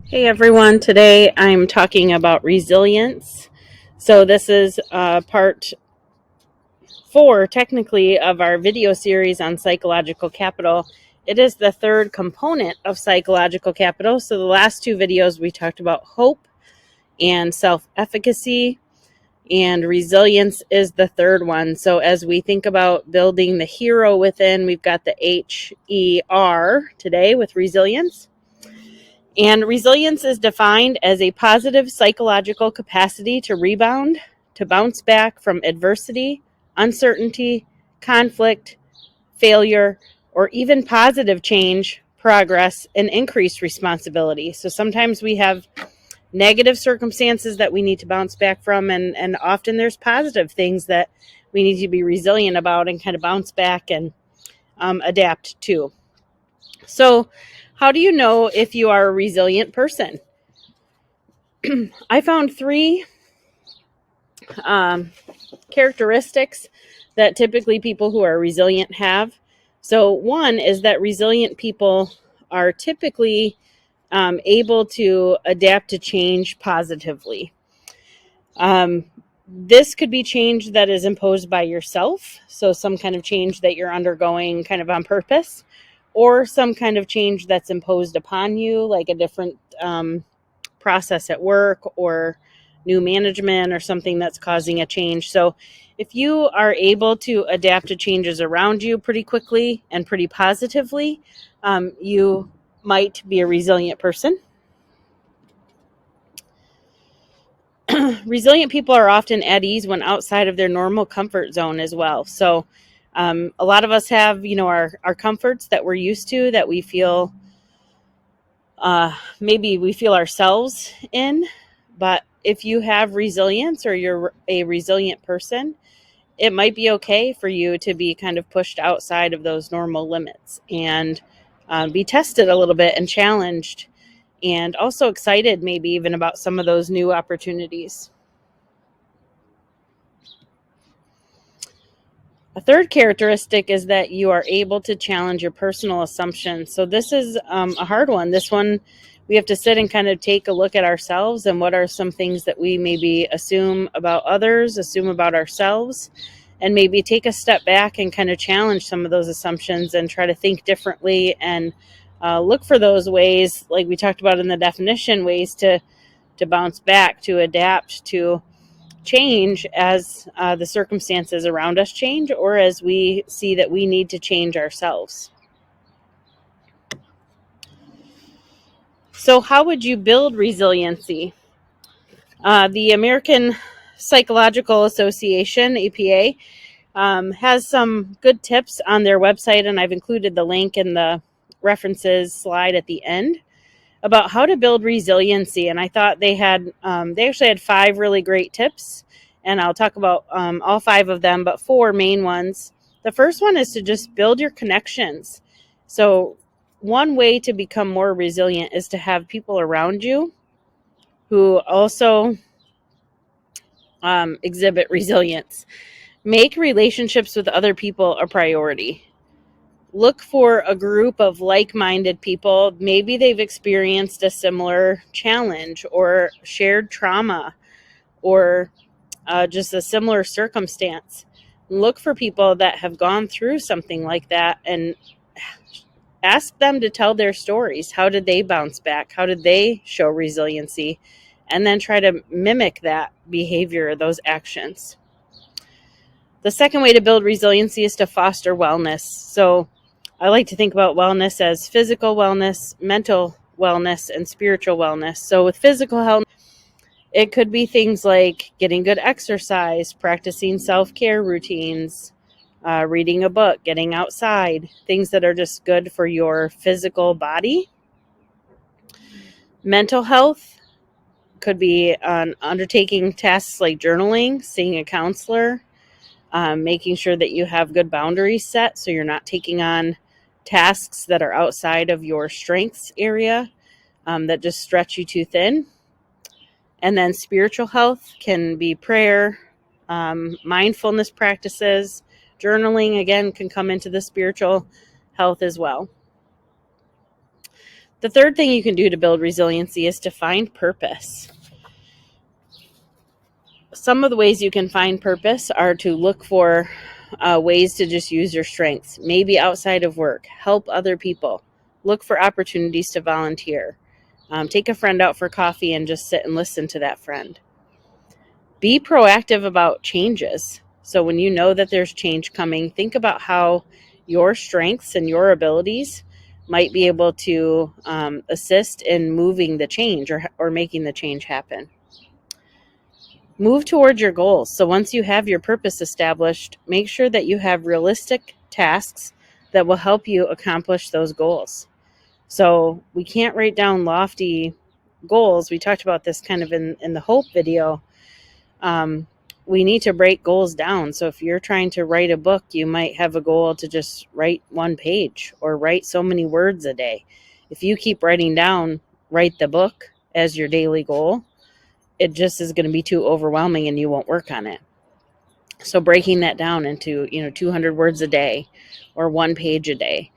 Hey everyone, today I'm talking about resilience. So, this is part 4, technically, of our video series on psychological capital. It is the third component of psychological capital. So, the last two videos we talked about hope and self efficacy, and resilience is the third one. So, as we think about building the hero within, we've got the HER today with resilience. And resilience is defined as a positive psychological capacity to rebound, to bounce back from adversity, uncertainty, conflict, failure, or even positive change, progress, and increased responsibility. So sometimes we have negative circumstances that we need to bounce back from, and often there's positive things that we need to be resilient about and kind of bounce back and adapt to. So, how do you know if you are a resilient person? I found 3 characteristics that typically people who are resilient have. So, one is that resilient people are typically able to adapt to change positively. This could be change that is imposed by yourself, so some kind of change that you're undergoing kind of on purpose, or some kind of change that's imposed upon you, like a different process at work or new management or something that's causing a change. So if you are able to adapt to changes around you pretty quickly and pretty positively, you might be a resilient person. Resilient people are often at ease when outside of their normal comfort zone as well. So a lot of us have, our comforts that we're used to, that we feel maybe we feel ourselves in. But if you have resilience or you're a resilient person, it might be okay for you to be kind of pushed outside of those normal limits and be tested a little bit and challenged, and also excited maybe even about some of those new opportunities. A third characteristic is that you are able to challenge your personal assumptions. So this is a hard one. This one, we have to sit and kind of take a look at ourselves and what are some things that we maybe assume about others, assume about ourselves, and maybe take a step back and kind of challenge some of those assumptions and try to think differently and look for those ways, like we talked about in the definition, ways to bounce back, to adapt, to change as the circumstances around us change, or as we see that we need to change ourselves. So, how would you build resiliency? The American Psychological Association, APA, has some good tips on their website, and I've included the link in the references slide at the end about how to build resiliency. And I thought they actually had 5 really great tips, and I'll talk about all 5 of them, but 4 main ones. The first one is to just build your connections. So one way to become more resilient is to have people around you who also exhibit resilience. Make relationships with other people a priority. Look for a group of like-minded people. Maybe they've experienced a similar challenge or shared trauma or just a similar circumstance. Look for people that have gone through something like that and ask them to tell their stories. How did they bounce back? How did they show resiliency? And then try to mimic that behavior, those actions. The second way to build resiliency is to foster wellness. So I like to think about wellness as physical wellness, mental wellness, and spiritual wellness. So with physical health, it could be things like getting good exercise, practicing self-care routines, reading a book, getting outside, things that are just good for your physical body. Mental health could be undertaking tasks like journaling, seeing a counselor, making sure that you have good boundaries set so you're not taking on tasks that are outside of your strengths area that just stretch you too thin. And then spiritual health can be prayer, mindfulness practices, journaling, again, can come into the spiritual health as well. The third thing you can do to build resiliency is to find purpose. Some of the ways you can find purpose are to look for ways to just use your strengths, maybe outside of work, help other people, look for opportunities to volunteer, take a friend out for coffee and just sit and listen to that friend. Be proactive about changes. So when you know that there's change coming, think about how your strengths and your abilities might be able to assist in moving the change or making the change happen. Move towards your goals. So once you have your purpose established, make sure that you have realistic tasks that will help you accomplish those goals. So we can't write down lofty goals. We talked about this kind of in the Hope video. We need to break goals down. So if you're trying to write a book, you might have a goal to just write 1 page or write so many words a day. If you keep writing down, write the book as your daily goal, it just is going to be too overwhelming and you won't work on it. So breaking that down into, 200 words a day or 1 page a day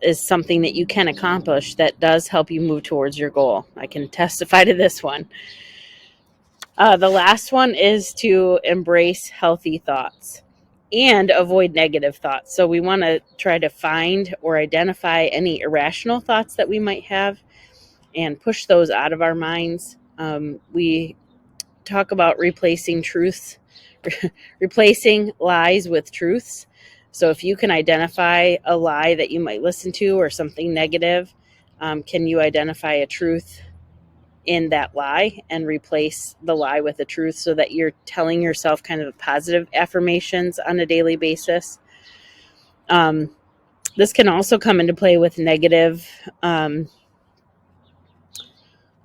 is something that you can accomplish that does help you move towards your goal. I can testify to this one. The last one is to embrace healthy thoughts and avoid negative thoughts. So we want to try to find or identify any irrational thoughts that we might have and push those out of our minds. We talk about replacing lies with truths. So if you can identify a lie that you might listen to or something negative, can you identify a truth in that lie and replace the lie with the truth so that you're telling yourself kind of positive affirmations on a daily basis? This can also come into play with negative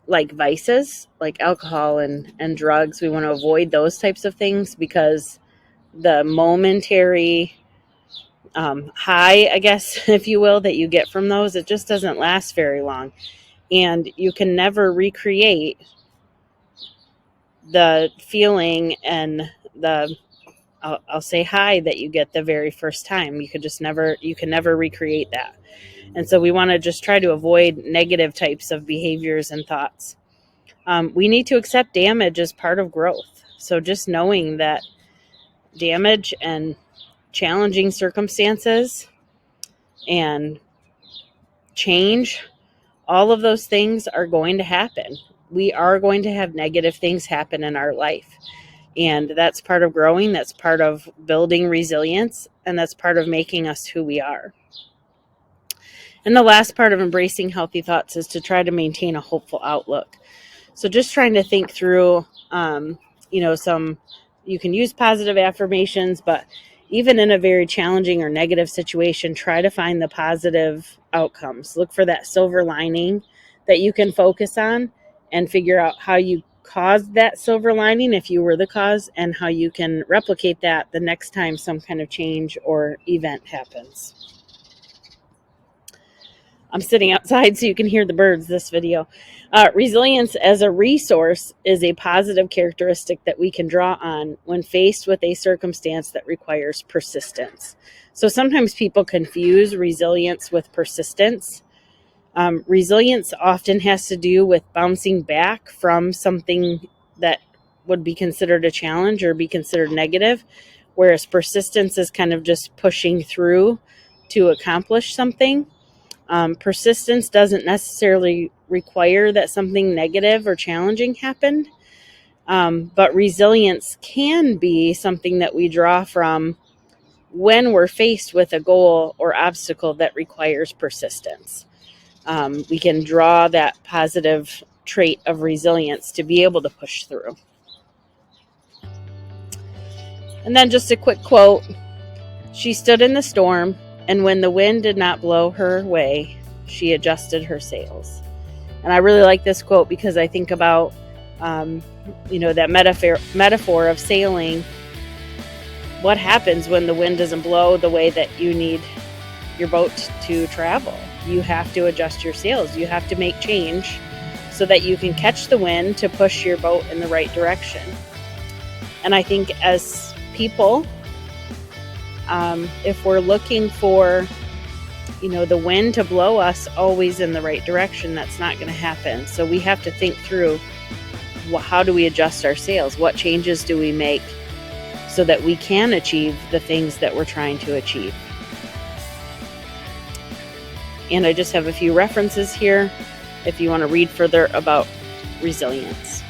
like vices, like alcohol and drugs. We want to avoid those types of things because the momentary high, I guess, if you will, that you get from those, it just doesn't last very long. And you can never recreate the feeling and the, I'll say high that you get the very first time. You can never recreate that. And so we want to just try to avoid negative types of behaviors and thoughts. We need to accept damage as part of growth. So just knowing that damage and challenging circumstances and change, all of those things are going to happen. We are going to have negative things happen in our life. And that's part of growing. That's part of building resilience. And that's part of making us who we are. And the last part of embracing healthy thoughts is to try to maintain a hopeful outlook. So just trying to think through, you can use positive affirmations, but even in a very challenging or negative situation, try to find the positive outcomes. Look for that silver lining that you can focus on and figure out how you caused that silver lining, if you were the cause, and how you can replicate that the next time some kind of change or event happens. I'm sitting outside so you can hear the birds this video. Resilience as a resource is a positive characteristic that we can draw on when faced with a circumstance that requires persistence. So sometimes people confuse resilience with persistence. Resilience often has to do with bouncing back from something that would be considered a challenge or be considered negative, whereas persistence is kind of just pushing through to accomplish something. Persistence doesn't necessarily require that something negative or challenging happened, but resilience can be something that we draw from when we're faced with a goal or obstacle that requires persistence. We can draw that positive trait of resilience to be able to push through. And then just a quick quote. She stood in the storm, and when the wind did not blow her way, she adjusted her sails. And I really like this quote because I think about, that metaphor of sailing. What happens when the wind doesn't blow the way that you need your boat to travel? You have to adjust your sails. You have to make change so that you can catch the wind to push your boat in the right direction. And I think as people, if we're looking for the wind to blow us always in the right direction. That's not going to happen. So we have to think through, how do we adjust our sails? What changes do we make so that we can achieve the things that we're trying to achieve? And I just have a few references here if you want to read further about resilience.